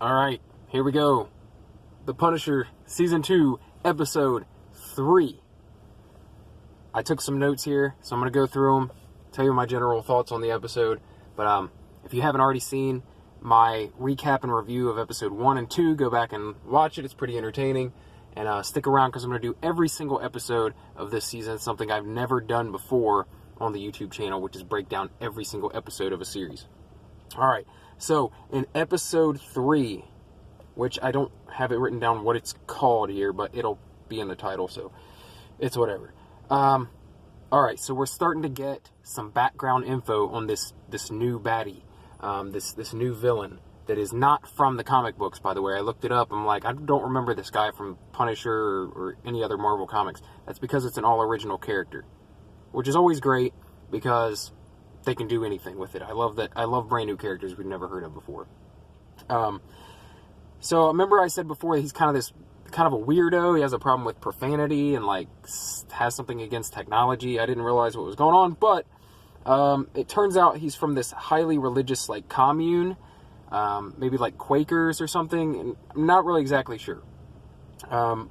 Alright, here we go. The Punisher, Season 2, Episode 3. I took some notes here, so I'm going to go through them, tell you my general thoughts on the episode. But if you haven't already seen my recap and review of Episode 1 and 2, go back and watch it. It's pretty entertaining. And stick around because I'm going to do every single episode of this season, something I've never done before on the YouTube channel, which is break down every single episode of a series. Alright, so in Episode 3, which I don't have it written down what it's called here, but it'll be in the title, so it's whatever. Alright, so we're starting to get some background info on this new baddie, this new villain that is not from the comic books, by the way. I looked it up. I'm like, I don't remember this guy from Punisher or any other Marvel comics. That's because it's an all-original character, which is always great because they can do anything with it. I love that. I love brand new characters we've never heard of before. So remember I said before he's kind of a weirdo. He has a problem with profanity and like has something against technology. I didn't realize what was going on, but it turns out he's from this highly religious like commune, maybe like Quakers or something. And I'm not really exactly sure. But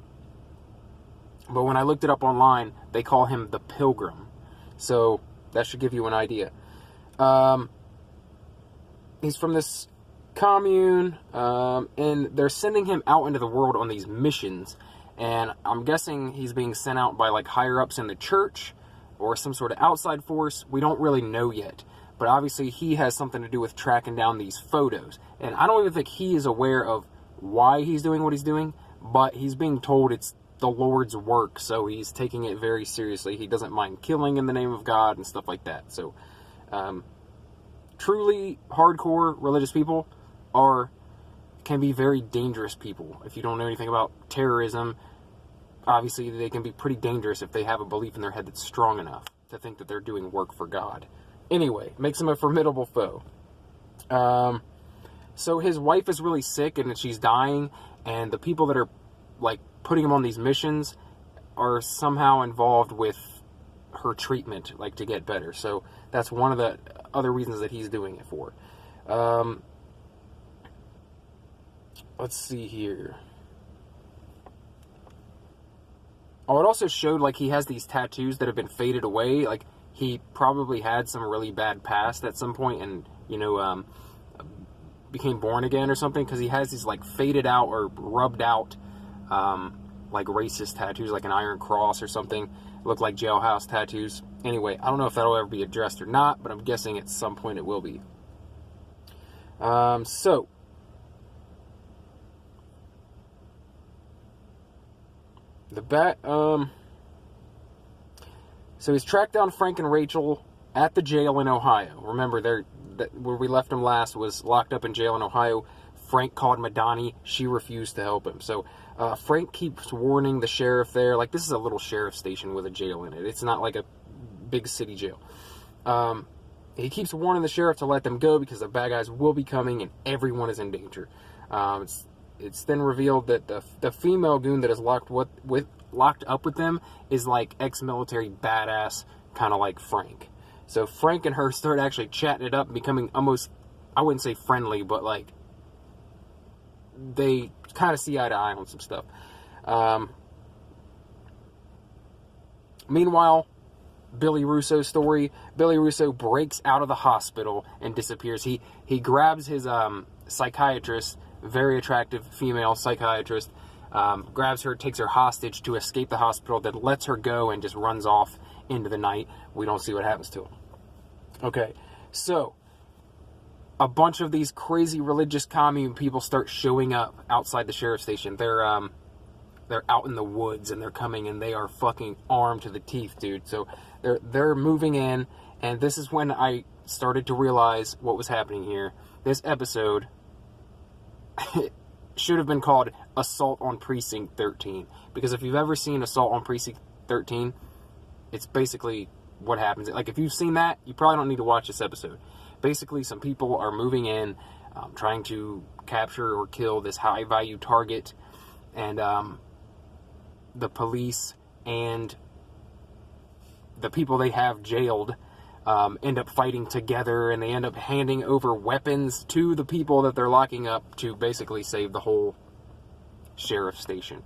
when I looked it up online, they call him the Pilgrim. So that should give you an idea. He's from this commune, and they're sending him out into the world on these missions, and I'm guessing he's being sent out by like higher ups in the church or some sort of outside force. We don't really know yet, but obviously he has something to do with tracking down these photos, and I don't even think he is aware of why he's doing what he's doing, but he's being told it's the Lord's work, so he's taking it very seriously. He doesn't mind killing in the name of God and stuff like that. So truly hardcore religious people can be very dangerous people. If you don't know anything about terrorism, obviously they can be pretty dangerous if they have a belief in their head that's strong enough to think that they're doing work for God. Anyway, makes him a formidable foe. So his wife is really sick and she's dying, and the people that are like putting him on these missions are somehow involved with her treatment, like to get better. So that's one of the other reasons that he's doing it for. Let's see here. Oh, it also showed like he has these tattoos that have been faded away. Like he probably had some really bad past at some point and, became born again or something, because he has these like faded out or rubbed out like racist tattoos, like an iron cross or something. Look like jailhouse tattoos. Anyway, I don't know if that'll ever be addressed or not, but I'm guessing at some point it will be. So he's tracked down Frank and Rachel at the jail in Ohio. Remember, where we left him last was locked up in jail in Ohio. Frank called Madani. She refused to help him. So Frank keeps warning the sheriff there. Like, this is a little sheriff station with a jail in it. It's not like a big city jail. He keeps warning the sheriff to let them go because the bad guys will be coming and everyone is in danger. It's then revealed that the female goon that is locked up with them is like ex-military badass, kind of like Frank. So Frank and her start actually chatting it up and becoming almost, I wouldn't say friendly, but like they kind of see eye to eye on some stuff. Meanwhile, Billy Russo's story. Billy Russo breaks out of the hospital and disappears. He grabs his psychiatrist, very attractive female psychiatrist, grabs her, takes her hostage to escape the hospital, then lets her go and just runs off into the night. We don't see what happens to him. Okay, so a bunch of these crazy religious commune people start showing up outside the sheriff's station. They're out in the woods and they're coming and they are fucking armed to the teeth, dude. So they're moving in, and this is when I started to realize what was happening here. This episode should have been called Assault on Precinct 13, because if you've ever seen Assault on Precinct 13, it's basically what happens. Like, if you've seen that, you probably don't need to watch this episode. Basically, some people are moving in, trying to capture or kill this high-value target, and the police and the people they have jailed end up fighting together, and they end up handing over weapons to the people that they're locking up to basically save the whole sheriff station,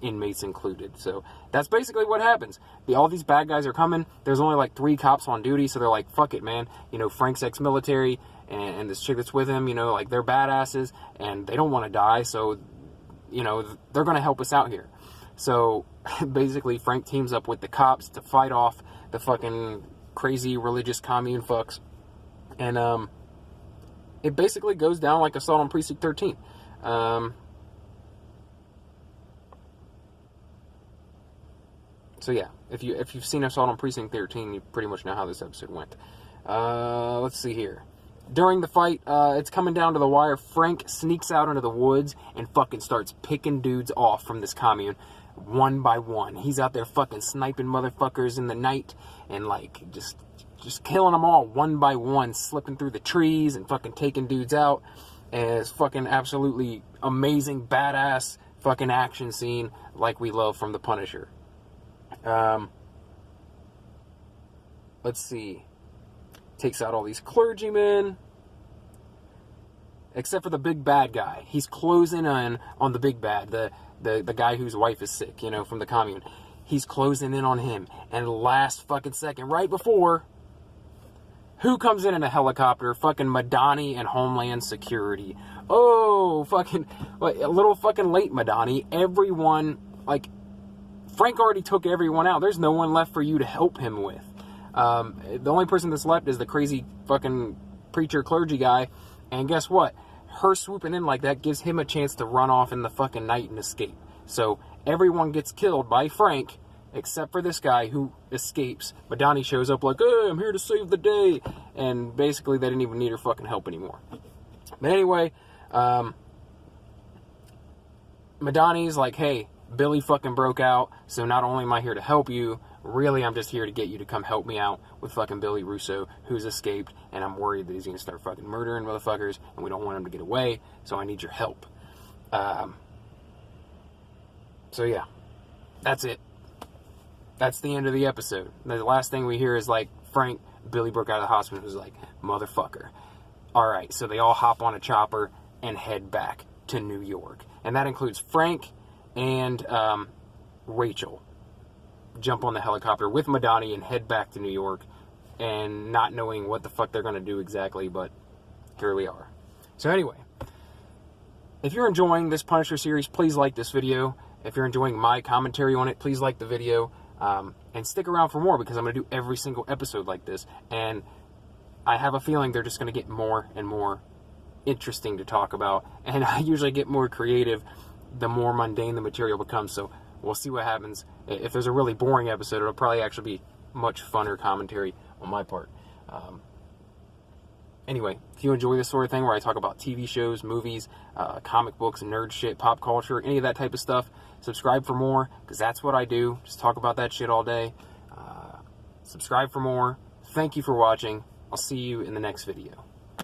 inmates included. So that's basically what happens. All these bad guys are coming. There's only like 3 cops on duty, so they're like, fuck it, man. You know, Frank's ex-military, and this chick that's with him, you know, like, they're badasses, and they don't want to die, so, you know, they're going to help us out here. So basically, Frank teams up with the cops to fight off the fucking crazy religious commune fucks. And it basically goes down like Assault on Precinct 13. So yeah, if you've seen Assault on Precinct 13, you pretty much know how this episode went. Let's see here. During the fight, it's coming down to the wire. Frank sneaks out into the woods and fucking starts picking dudes off from this commune one by one. He's out there fucking sniping motherfuckers in the night and like just killing them all one by one, slipping through the trees and fucking taking dudes out. And it's fucking absolutely amazing, badass fucking action scene like we love from The Punisher. Let's see. Takes out all these clergymen. Except for the big bad guy. He's closing in on the big bad. The guy whose wife is sick, you know, from the commune. He's closing in on him. And last fucking second, right before, who comes in a helicopter? Fucking Madani and Homeland Security. Oh, fucking, a little fucking late, Madani. Everyone, like, Frank already took everyone out. There's no one left for you to help him with. The only person that's left is the crazy fucking preacher clergy guy. And guess what? Her swooping in like that gives him a chance to run off in the fucking night and escape. So everyone gets killed by Frank, except for this guy who escapes. Madani shows up like, hey, I'm here to save the day. And basically they didn't even need her fucking help anymore. But anyway, Madani's like, hey, Billy fucking broke out, so not only am I here to help you, really I'm just here to get you to come help me out with fucking Billy Russo, who's escaped, and I'm worried that he's going to start fucking murdering motherfuckers, and we don't want him to get away, so I need your help. So yeah, that's it. That's the end of the episode. The last thing we hear is like, Frank, Billy broke out of the hospital, who's like, motherfucker. Alright, so they all hop on a chopper and head back to New York. And that includes Frank and Rachel. Jump on the helicopter with Madani and head back to New York, and not knowing what the fuck they're going to do exactly, but here we are. So anyway, if you're enjoying this Punisher series, please like this video. If you're enjoying my commentary on it, please like the video, and stick around for more, because I'm going to do every single episode like this, and I have a feeling they're just going to get more and more interesting to talk about, and I usually get more creative the more mundane the material becomes, so we'll see what happens. If there's a really boring episode, it'll probably actually be much funner commentary on my part. Anyway, if you enjoy this sort of thing where I talk about TV shows, movies, comic books, nerd shit, pop culture, any of that type of stuff, subscribe for more, because that's what I do. Just talk about that shit all day. Subscribe for more. Thank you for watching. I'll see you in the next video.